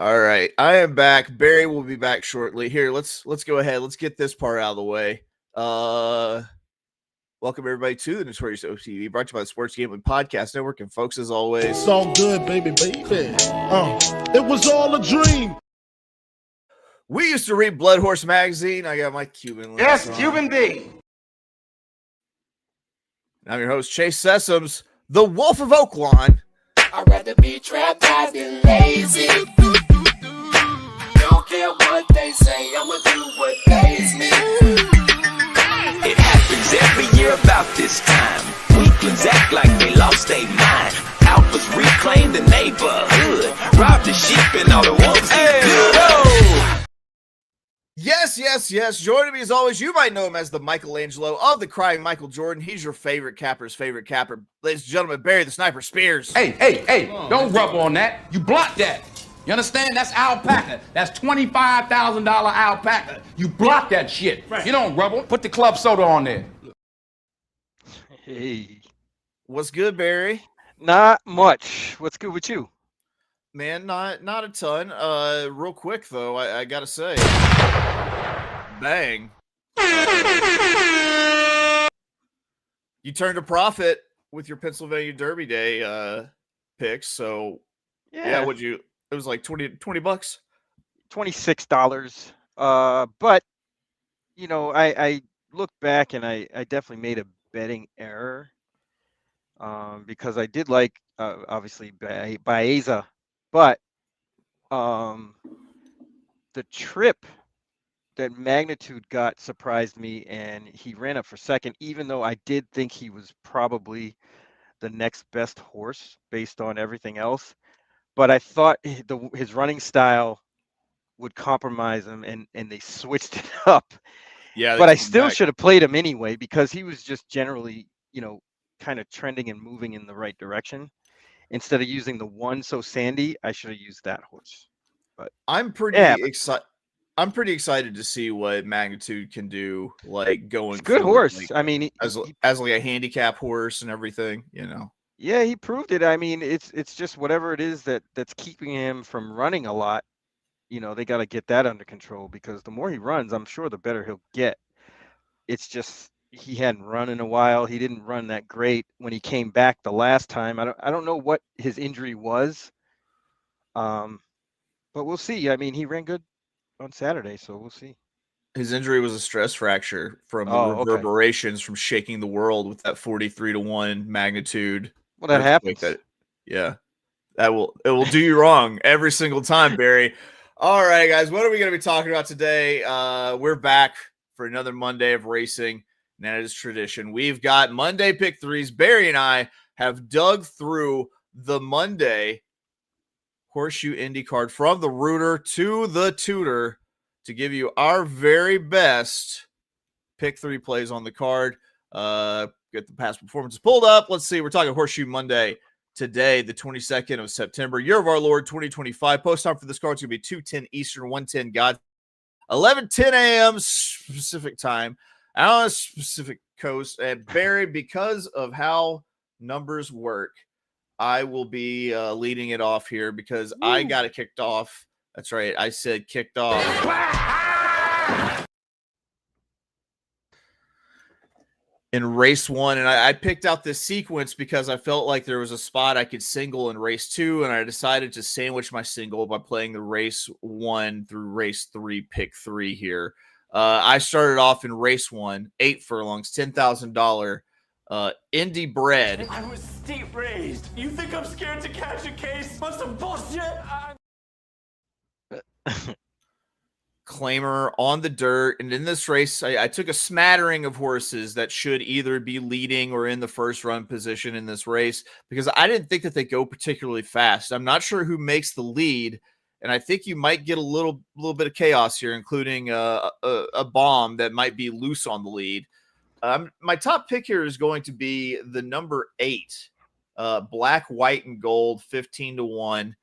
All right, I am back. Barry will be back shortly. Here, let's go ahead. Let's get this part out of the way. Welcome everybody to the Notorious OTV, brought to you by the Sports Gambling Podcast Network. And folks, as always, it's all good, baby. It was all a dream. We used to read Blood Horse magazine. I got my Cuban. Yes, Cuban B. I'm your host, Chase Sessoms, the Wolf of Oaklawn. I'd rather be trapped than lazy. Don't care what they say, I'ma do what pays me. It happens every year about this time. Weaklings act like they lost their mind. Alphas reclaim the neighborhood. Rob the sheep and all the wolves get good. Oh! Yes. Joining me as always, you might know him as the Michelangelo of the Crying Michael Jordan. He's your favorite capper's favorite capper. Ladies and gentlemen, Barry the Sniper Spears. Hey, don't rub on that. You block that. You understand? That's alpaca. That's $25,000 alpaca. You block that shit. Right. You don't rub on. Put the club soda on there. Hey. What's good, Barry? Not much. What's good with you? Man, not a ton. Real quick though, I gotta say, bang! You turned a profit with your Pennsylvania Derby Day picks. So yeah, it was like 20 bucks, $26. But you know, I look back and I definitely made a betting error. Because I did like obviously Baeza. But the trip that Magnitude got surprised me, and he ran up for second, even though I did think he was probably the next best horse based on everything else. But I thought his running style would compromise him, and they switched it up. Yeah, but I still should have played him anyway because he was just generally, kind of trending and moving in the right direction. Instead of using the one so sandy, I should have used that horse. But I'm pretty excited. I'm pretty excited to see what Magnitude can do, like going. It's a good horse. Like, I mean, as like a handicap horse and everything, Yeah, he proved it. I mean, it's just whatever it is that's keeping him from running a lot. They got to get that under control because the more he runs, I'm sure the better he'll get. It's just he hadn't run in a while. He didn't run that great when he came back the last time. I don't know what his injury was. But we'll see. I mean, he ran good on Saturday, so we'll see. His injury was a stress fracture from the reverberations from shaking the world with that 43-1 Magnitude. Well, that happens. It will do you wrong every single time, Barry. All right, guys, what are we going to be talking about today? We're back for another Monday of racing. And that is tradition. We've got Monday pick threes. Barry and I have dug through the Monday Horseshoe Indy card from the rooter to the tooter to give you our very best pick three plays on the card. Get the past performances pulled up. Let's see. We're talking Horseshoe Monday today, the 22nd of September, year of our Lord 2025. Post time for this card is going to be 2:10 Eastern, 1:10 God, 11:10 a.m. Pacific time. On a specific coast. And Barry, because of how numbers work, I will be leading it off here because I got it kicked off. That's right. I said kicked off. In race one, and I picked out this sequence because I felt like there was a spot I could single in race two, and I decided to sandwich my single by playing the race one through race three, pick three here. I started off in race one, 8 furlongs, $10,000, Indy bred. I was steep raised. You think I'm scared to catch a case? Must have bullshit. Claimer on the dirt. And in this race, I took a smattering of horses that should either be leading or in the first run position in this race because I didn't think that they go particularly fast. I'm not sure who makes the lead. And I think you might get a little bit of chaos here, including a bomb that might be loose on the lead. My top pick here is going to be the number 8, black, white, and gold, 15-1.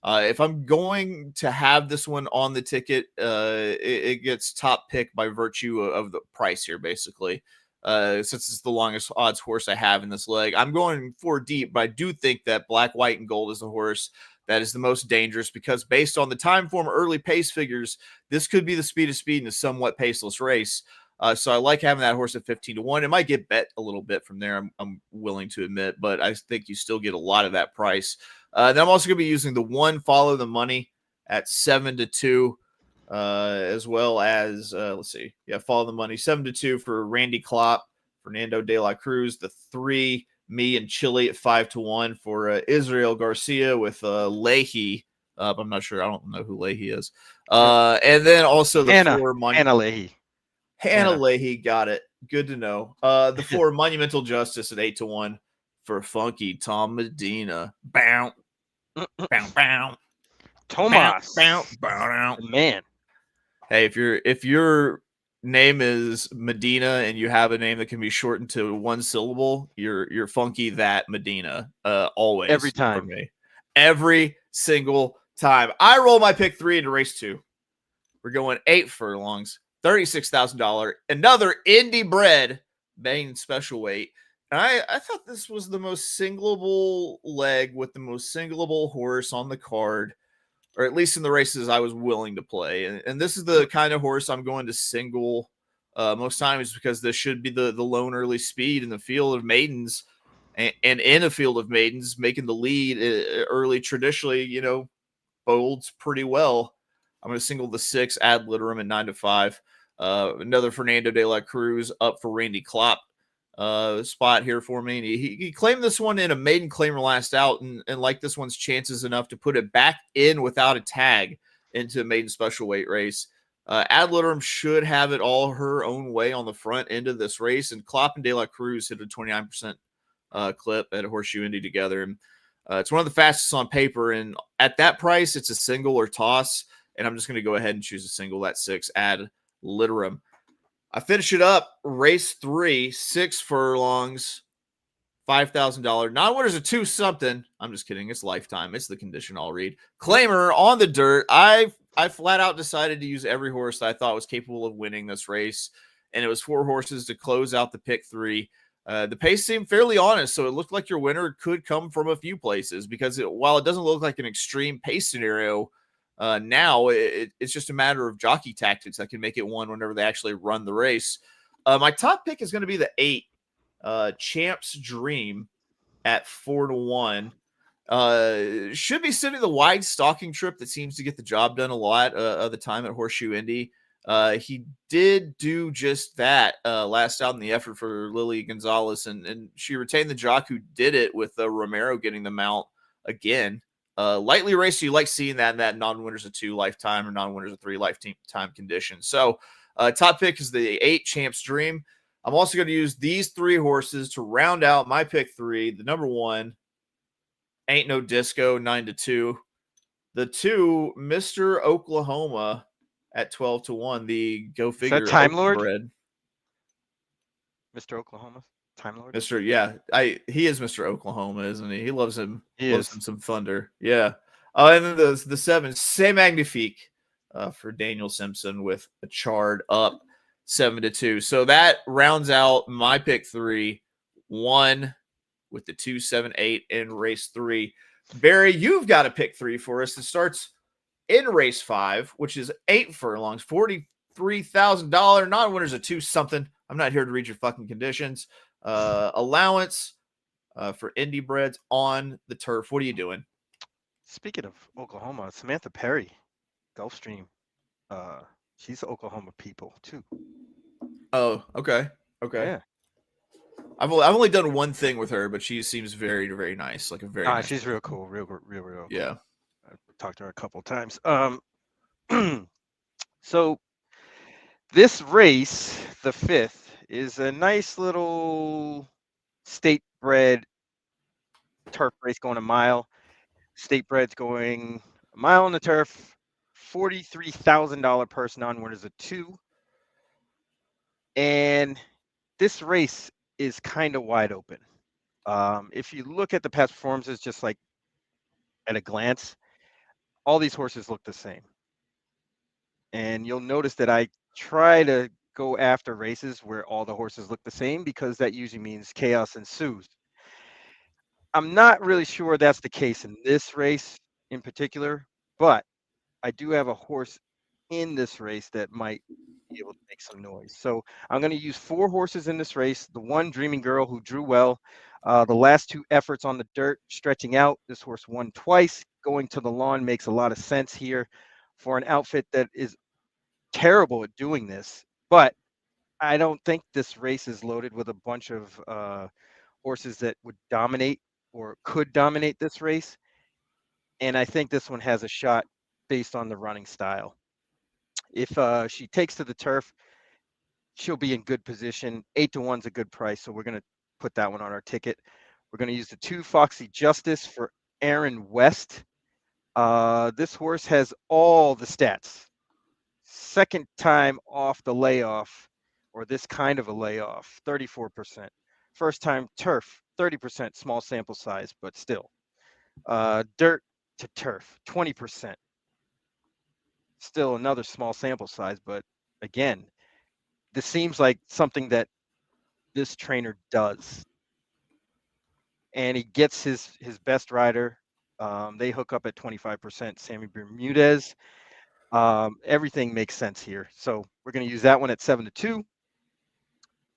If I'm going to have this one on the ticket, it gets top pick by virtue of the price here, basically. since it's the longest odds horse I have in this leg. I'm going 4 deep, but I do think that Black, White, and Gold is the horse that is the most dangerous because based on the time form early pace figures, this could be the speed of speed in a somewhat paceless race. So I like having that horse at 15-1. It might get bet a little bit from there, I'm willing to admit, but I think you still get a lot of that price. Then I'm also going to be using the 1 Follow the Money at 7-2, as well as, let's see. Yeah, Follow the Money, 7-2 for Randy Klopp, Fernando de la Cruz, the 3 Me and Chile at 5-1 for Israel Garcia with Leahy. I'm not sure. I don't know who Leahy is. And then also the Hannah 4 money. Hannah Leahy. Hannah Leahy, got it. Good to know. The 4 Monumental Justice at 8-1 for Funky Tom Medina. Bow, bow, bow. Tomas, Bow, bow, bow. the man. Hey, if your name is Medina and you have a name that can be shortened to 1 syllable, you're Funky that Medina. Always Every time. for me. Every single time. I roll my pick 3 into race 2. We're going 8 furlongs, $36,000. Another Indy bred main special weight. And I thought this was the most singleable leg with the most singleable horse on the card, or at least in the races I was willing to play. And this is the kind of horse I'm going to single most times because this should be the lone early speed in the field of maidens and in a field of maidens, making the lead early traditionally, bolds pretty well. I'm going to single the 6 Ad Literam at 9-5. Another Fernando de la Cruz up for Randy Klopp spot here for me. And he claimed this one in a maiden claimer last out and liked this one's chances enough to put it back in without a tag into a maiden special weight race. Ad Literam should have it all her own way on the front end of this race. And Klopp and de la Cruz hit a 29% clip at Horseshoe Indy together. And it's one of the fastest on paper. And at that price, it's a single or toss. And I'm just going to go ahead and choose a single, that 6 Ad Literam. I finish it up. Race 3, 6 furlongs, $5,000. Non-winners are 2 something. I'm just kidding. It's lifetime. It's the condition I'll read. Claimer on the dirt. I flat out decided to use every horse that I thought was capable of winning this race. And it was 4 horses to close out the pick 3. The pace seemed fairly honest, so it looked like your winner could come from a few places because while it doesn't look like an extreme pace scenario, now it's just a matter of jockey tactics that can make it one whenever they actually run the race. My top pick is going to be the 8 Champ's Dream at 4-1. Should be sitting the wide stalking trip that seems to get the job done a lot of the time at Horseshoe Indy. He did do just that last out in the effort for Lily Gonzalez, and she retained the jock who did it with Romero getting the mount again. Lightly raced, you like seeing that non-winners of 2 lifetime or non-winners of 3 lifetime conditions. So top pick is the 8 Champ's Dream. I'm also going to use these 3 horses to round out my pick 3. The number 1, Ain't No Disco, 9-2. The 2, Mr. Oklahoma at 12-1. The go figure. Is that Time Lord? Bred. Mr. Oklahoma? Time Lord? He is Mr. Oklahoma, isn't he? He loves him. He loves is. him some thunder. Yeah. And then the 7, C'est Magnifique for Daniel Simpson with a chart up 7-2. So that rounds out my pick 3. 1 with the 2, 7, 8 in race 3. Barry, you've got a pick 3 for us that starts in race 5, which is 8 furlongs, $43,000. Non-winners of 2 something. I'm not here to read your fucking conditions. Allowance for Indy breds on the turf. What are you doing? Speaking of Oklahoma, Samantha Perry, Gulfstream. She's Oklahoma people too. Oh, okay. Yeah. I've only done one thing with her, but she seems very, very nice. Like a very nice she's real cool. Real cool. Yeah. I've talked to her a couple times. So this race, the 5th, is a nice little state bred turf race going a mile. State bred's going a mile on the turf. $43,000 purse, non-winners of 2. And this race is kind of wide open. If you look at the past performances, just like at a glance, all these horses look the same. And you'll notice that I try to go after races where all the horses look the same because that usually means chaos ensues. I'm not really sure that's the case in this race in particular, but I do have a horse in this race that might be able to make some noise. So I'm going to use 4 horses in this race. The one Dreaming Girl who drew well. The last 2 efforts on the dirt, stretching out. This horse won twice. Going to the lawn makes a lot of sense here for an outfit that is terrible at doing this. But I don't think this race is loaded with a bunch of horses that would dominate or could dominate this race. And I think this one has a shot based on the running style. If she takes to the turf, she'll be in good position. 8 to 1's a good price, so we're going to put that one on our ticket. We're going to use the 2 Foxy Justice for Aaron West. This horse has all the stats. Second time off the layoff, or this kind of a layoff, 34%. First time turf, 30%, small sample size, but still. Dirt to turf, 20%. Still another small sample size, but again, this seems like something that this trainer does. And he gets his best rider. They hook up at 25%, Sammy Bermudez. Everything makes sense here. So we're going to use that one at 7 to 2.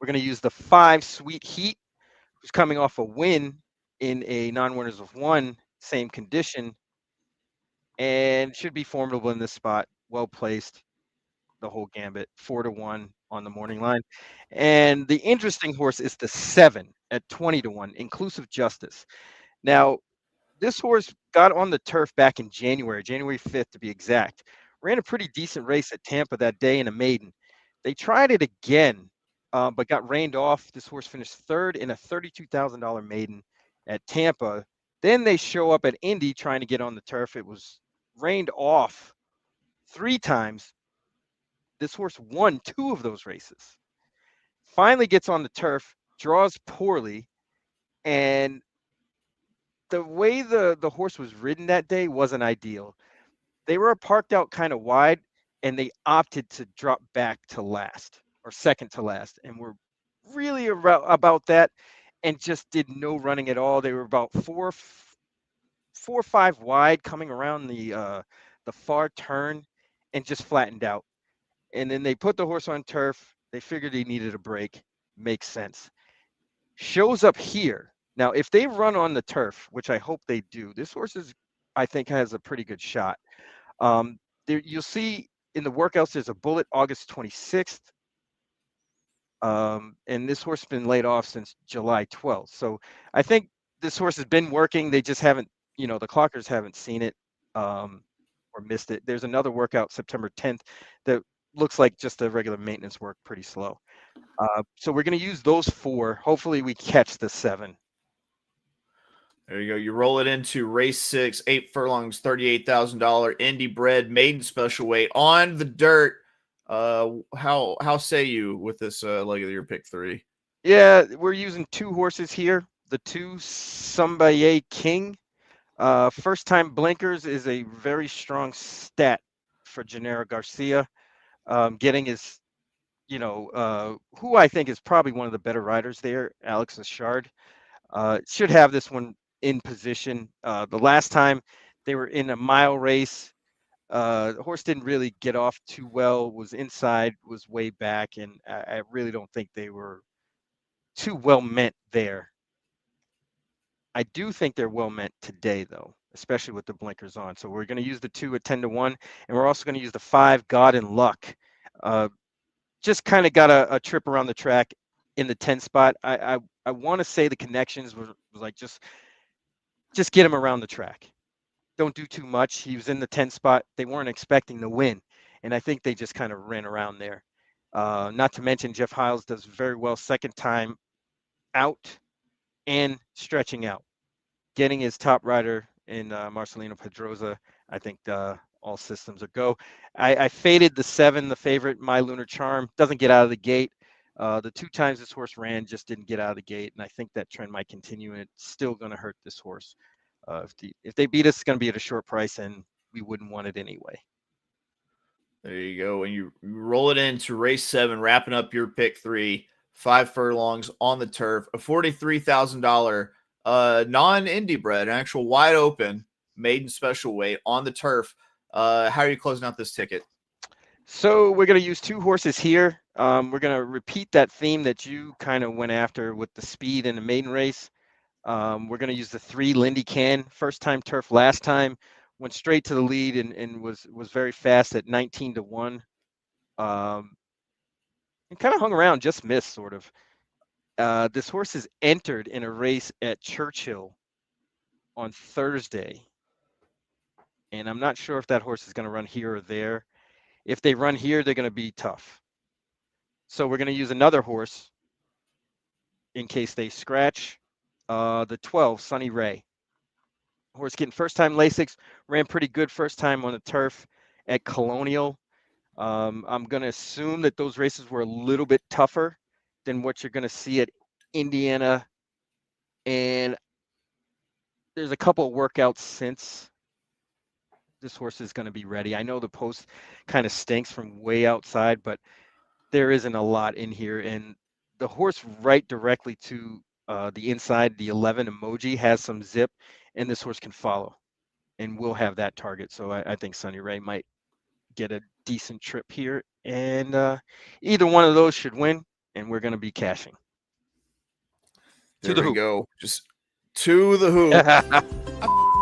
We're going to use the 5 Sweet Heat, who's coming off a win in a non-winners of 1, same condition, and should be formidable in this spot. Well placed, the whole gambit. 4 to 1 on the morning line. And the interesting horse is the 7 at 20 to 1, Inclusive Justice. Now, this horse got on the turf back in January 5th to be exact. Ran a pretty decent race at Tampa that day in a maiden. They tried it again, but got rained off. This horse finished 3rd in a $32,000 maiden at Tampa. Then they show up at Indy trying to get on the turf. It was rained off 3 times. This horse won 2 of those races. Finally gets on the turf, draws poorly, and the way the horse was ridden that day wasn't ideal. They were parked out kind of wide, and they opted to drop back to last or second to last, and were really about that, and just did no running at all. They were about 4 or 5 wide coming around the far turn, and just flattened out. And then they put the horse on turf. They figured he needed a break. Makes sense. Shows up here. Now, if they run on the turf, which I hope they do, this horse I think, has a pretty good shot. You'll see in the workouts, there's a bullet August 26th. And this horse has been laid off since July 12th. So I think this horse has been working. They just haven't, the clockers haven't seen it or missed it. There's another workout September 10th that looks like just a regular maintenance work, pretty slow. So we're going to use those 4. Hopefully we catch the 7. There you go. You roll it into race 6, 8 furlongs, $38,000 Indy bred maiden special weight on the dirt. How say you with this leg of your pick 3? Yeah, we're using 2 horses here. The 2 Sombaye King. First time blinkers is a very strong stat for Gennaro Garcia. Getting his, who I think is probably one of the better riders there, Alex Ashard. Should have this one in position. The last time they were in a mile race, the horse didn't really get off too well, was inside, was way back, and I really don't think they were too well meant there. I do think they're well meant today, though, especially with the blinkers on. So we're going to use the 2 at 10 to 1, and we're also going to use the 5 God and Luck. Just kind of got a trip around the track in the 10 spot. I want to say the connections was like just get him around the track. Don't do too much. He was in the 10 spot. They weren't expecting the win, and I think they just kind of ran around there. Not to mention Jeff Hiles does very well second time out and stretching out. Getting his top rider in Marcelino Pedroza, I think all systems are go. I faded the 7, the favorite, My Lunar Charm. Doesn't get out of the gate. The 2 times this horse ran just didn't get out of the gate, and I think that trend might continue, and it's still going to hurt this horse. If they beat us, it's going to be at a short price, and we wouldn't want it anyway. There you go. And you roll it into race 7, wrapping up your pick 3, 5 furlongs on the turf, a $43,000 non-Indy bred, an actual wide open maiden special weight on the turf. How are you closing out this ticket? So we're going to use 2 horses here. We're going to repeat that theme that you kind of went after with the speed in the maiden race. We're going to use the 3 Lindy Can, first time turf last time, went straight to the lead and was very fast at 19-1. And kind of hung around, just missed sort of. This horse is entered in a race at Churchill on Thursday. And I'm not sure if that horse is going to run here or there. If they run here, they're going to be tough. So we're going to use another horse in case they scratch. The 12, Sunny Ray. Horse getting first time Lasix, ran pretty good first time on the turf at Colonial. I'm going to assume that those races were a little bit tougher than what you're going to see at Indiana. And there's a couple of workouts since. This horse is going to be ready. I know the post kind of stinks from way outside, but there isn't a lot in here. And the horse right directly to the inside, the 11 emoji, has some zip, and this horse can follow and will have that target. So I think Sunny Ray might get a decent trip here. And either one of those should win, and we're going to be cashing. There we go. Just to the hoop.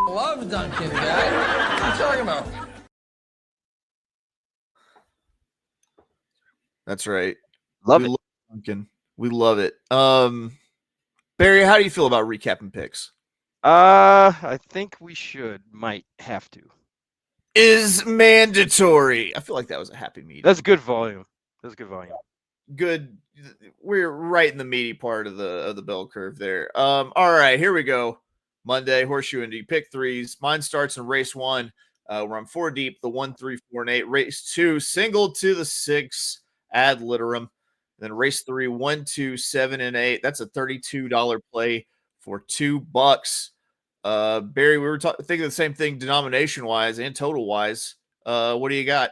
Love Duncan, guy. What are you talking about? That's right. Love we it. Love Duncan. We love it. Barry, how do you feel about recapping picks? I think we might have to. Is mandatory. I feel like that was a happy meeting. That's good volume. Good. We're right in the meaty part of the bell curve there. All right, here we go. Monday, Horseshoe Indy, pick 3s. Mine starts in race 1. We're on 4 deep, the 1, 3, 4, and 8. Race 2, single to the 6, ad literam. Then race 3, 1, 2, 7, and 8. That's a $32 play for $2. Barry, we were thinking the same thing denomination wise and total wise. What do you got?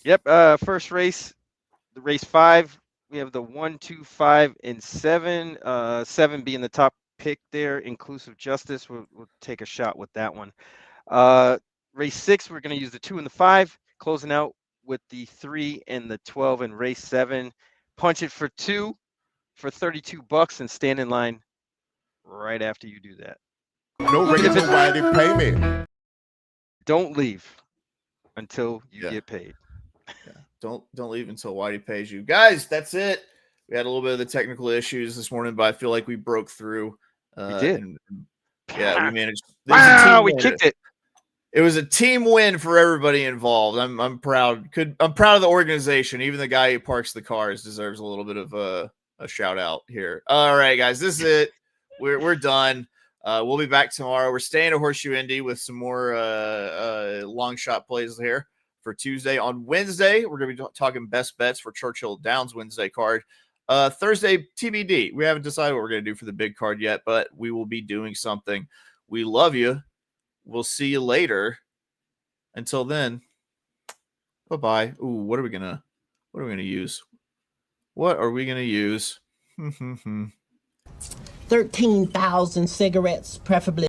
Yep. First race, the race 5. We have the 1, 2, 5, and 7. 7 being the top pick there, inclusive justice. We'll take a shot with that one. Race 6, we're going to use the 2 and the 5, closing out with the 3 and the 12 in race 7. Punch it for 2 for $32 and stand in line right after you do that. No reason why they pay me. Don't leave until you get paid. Yeah. Don't leave until Whitey pays you. Guys, that's it. We had a little bit of the technical issues this morning, but I feel like we broke through. We did. Yeah, we managed. Wow, we kicked it. It was a team win for everybody involved. I'm proud. I'm proud of the organization. Even the guy who parks the cars deserves a little bit of a shout out here. All right, guys, this is it. We're done. We'll be back tomorrow. We're staying at Horseshoe Indy with some more long shot plays here for Tuesday. On Wednesday, we're going to be talking best bets for Churchill Downs Wednesday card. Thursday, TBD. We haven't decided what we're going to do for the big card yet, but we will be doing something. We love you. We'll see you later. Until then, bye-bye. Ooh, what are we gonna use? What are we gonna use? 13,000 cigarettes, preferably.